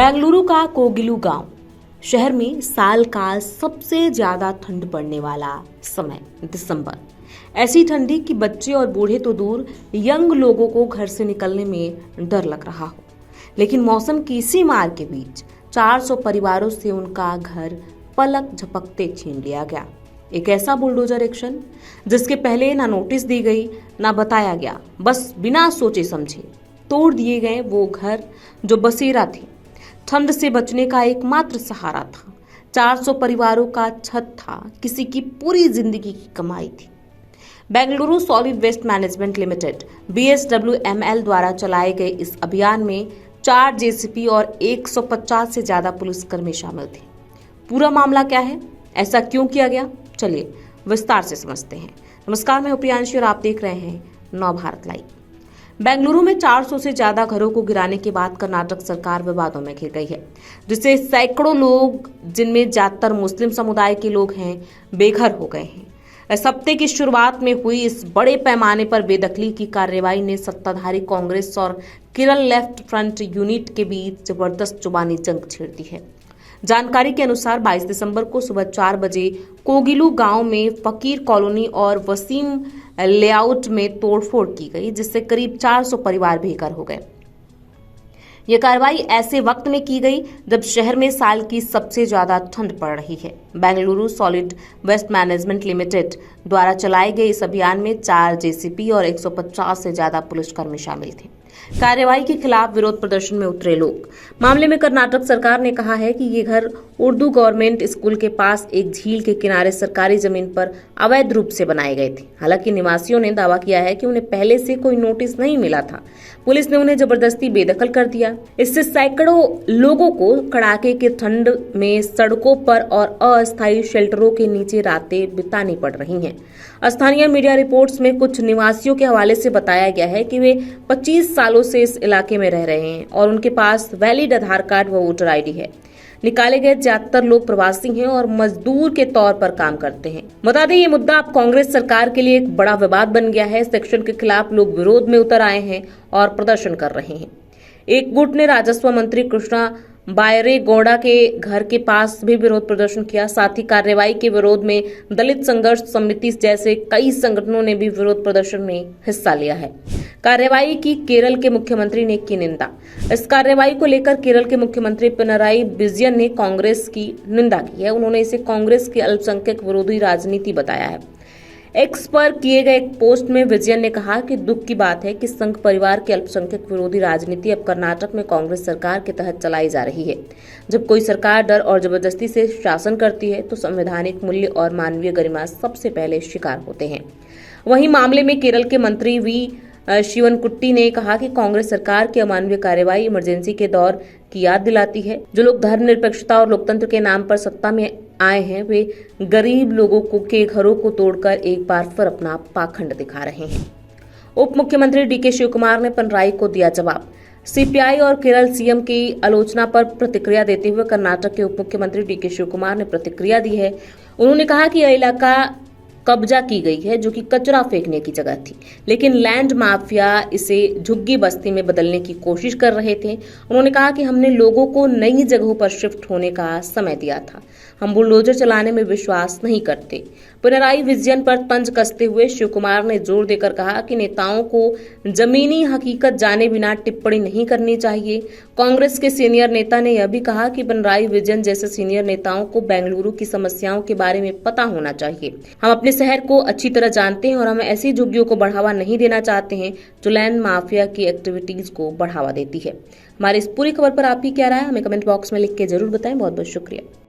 बेंगलुरु का कोगिलू गांव शहर में साल का सबसे ज्यादा ठंड पड़ने वाला समय दिसंबर। ऐसी ठंडी कि बच्चे और बूढ़े तो दूर, यंग लोगों को घर से निकलने में डर लग रहा हो। लेकिन मौसम की इसी मार के बीच 400 परिवारों से उनका घर पलक झपकते छीन लिया गया। एक ऐसा बुलडोजर एक्शन जिसके पहले ना नोटिस दी गई ना बताया गया, बस बिना सोचे समझे तोड़ दिए गए वो घर जो बसेरा थे, ठंड से बचने का एकमात्र सहारा था, 400 परिवारों का छत था, किसी की पूरी जिंदगी की कमाई थी। Bengaluru solid waste management limited BSWML द्वारा चलाए गए इस अभियान में 4 JCP और 150 से ज्यादा पुलिसकर्मी शामिल थे। पूरा मामला क्या है, ऐसा क्यों किया गया, चलिए विस्तार से समझते हैं। नमस्कार, मैं प्रियांशी और आप देख रहे हैं नवभारत लाइव। बेंगलुरु में 400 से ज्यादा घरों को गिराने के बाद कर्नाटक सरकार विवादों में घिर गई है, जिससे सैकड़ों लोग, जिनमें ज्यादातर मुस्लिम समुदाय के लोग हैं, बेघर हो गए हैं। इस हफ्ते की शुरुआत में हुई इस बड़े पैमाने पर बेदखली की कार्रवाई ने सत्ताधारी कांग्रेस और केरल लेफ्ट फ्रंट यूनिट के बीच जबरदस्त जुबानी जंग छेड़ दी है। जानकारी के अनुसार 22 दिसंबर को सुबह 4 बजे कोगिलू गांव में फकीर कॉलोनी और वसीम लेआउट में तोड़फोड़ की गई, जिससे करीब 400 परिवार बेघर हो गए। यह कार्रवाई ऐसे वक्त में की गई जब शहर में साल की सबसे ज्यादा ठंड पड़ रही है। Bengaluru solid waste management limited द्वारा चलाए गए इस अभियान में 4 JCP और 150 से ज्यादा पुलिसकर्मी शामिल थे। कार्रवाई के खिलाफ विरोध प्रदर्शन में उतरे लोग। मामले में कर्नाटक सरकार ने कहा है कि ये घर उर्दू गवर्नमेंट स्कूल के पास एक झील के किनारे सरकारी जमीन पर अवैध रूप से बनाए गए थे। हालांकि निवासियों ने दावा किया है कि उन्हें पहले से कोई नोटिस नहीं मिला था। पुलिस ने उन्हें जबरदस्ती बेदखल कर दिया। इससे सैकड़ों लोगों को कड़ाके की ठंड में सड़कों पर और अस्थायी शेल्टरों के नीचे रातें बितानी पड़ रही हैं। स्थानीय मीडिया रिपोर्ट्स में कुछ निवासियों के हवाले से बताया गया है कि वे 25 सालों से इस इलाके में रह रहे हैं और उनके पास वैलिड आधार कार्ड व वोटर ID है। निकाले गए ज्यादातर लोग प्रवासी हैं और मजदूर के तौर पर काम करते हैं। बता दें, ये मुद्दा अब कांग्रेस सरकार के लिए एक बड़ा विवाद बन गया है। सेक्शन के खिलाफ लोग विरोध में उतर आए हैं और प्रदर्शन कर रहे हैं। एक गुट ने राजस्व मंत्री कृष्णा बायरेगौड़ा के घर के पास भी विरोध प्रदर्शन किया। साथ ही कार्रवाई के विरोध में दलित संघर्ष समिति जैसे कई संगठनों ने भी विरोध प्रदर्शन में हिस्सा लिया है। कार्रवाई की केरल के मुख्यमंत्री ने की निंदा। इस कार्रवाई को लेकर केरल के मुख्यमंत्री पिनराई विजयन ने कांग्रेस की निंदा की है। उन्होंने इसे कांग्रेस की अल्पसंख्यक विरोधी राजनीति बताया है। एक्स पर किए गए एक पोस्ट में विजयन ने कहा कि दुख की बात है कि संघ परिवार की अल्पसंख्यक विरोधी राजनीति अब कर्नाटक में कांग्रेस सरकार के तहत चलाई जा रही है। जब कोई सरकार डर और जबरदस्ती से शासन करती है तो संवैधानिक मूल्य और मानवीय गरिमा सबसे पहले शिकार होते हैं। वहीं मामले में केरल के मंत्री V शिवनकुट्टी ने कहा कि कांग्रेस सरकार की अमानवीय कार्रवाई इमरजेंसी के दौर की याद दिलाती है। जो लोग धर्मनिरपेक्षता और लोकतंत्र के नाम पर सत्ता में आए हैं, वे गरीब लोगों के घरों को तोड़कर एक बार फिर अपना पाखंड दिखा रहे हैं। उप मुख्यमंत्री DK शिवकुमार ने पिनराई को दिया जवाब। CPI और केरल CM की आलोचना पर प्रतिक्रिया देते हुए कर्नाटक के उप मुख्यमंत्री DK शिवकुमार ने प्रतिक्रिया दी है। उन्होंने कहा कि यह इलाका कब्जा की गई है, जो कि कचरा फेंकने की जगह थी, लेकिन लैंड माफिया इसे झुग्गी बस्ती में बदलने की कोशिश कर रहे थे। उन्होंने कहा कि हमने लोगों को नई जगहों पर शिफ्ट होने का समय दिया था, हम बुलडोजर चलाने में विश्वास नहीं करते। पिनराई विजयन पर तंज कसते हुए शिवकुमार ने जोर देकर कहा कि नेताओं को जमीनी हकीकत जाने बिना टिप्पणी नहीं करनी चाहिए। कांग्रेस के सीनियर नेता ने यह भी कहा कि पिनराई विजयन जैसे सीनियर नेताओं को बेंगलुरु की समस्याओं के बारे में पता होना चाहिए। हम अपने शहर को अच्छी तरह जानते हैं और हम ऐसी झुग्गियों को बढ़ावा नहीं देना चाहते हैं जो लैंड माफिया की एक्टिविटीज को बढ़ावा देती है। हमारी इस पूरी खबर पर आपकी क्या राय है, हमें कमेंट बॉक्स में लिख के जरूर बताएं। बहुत बहुत शुक्रिया।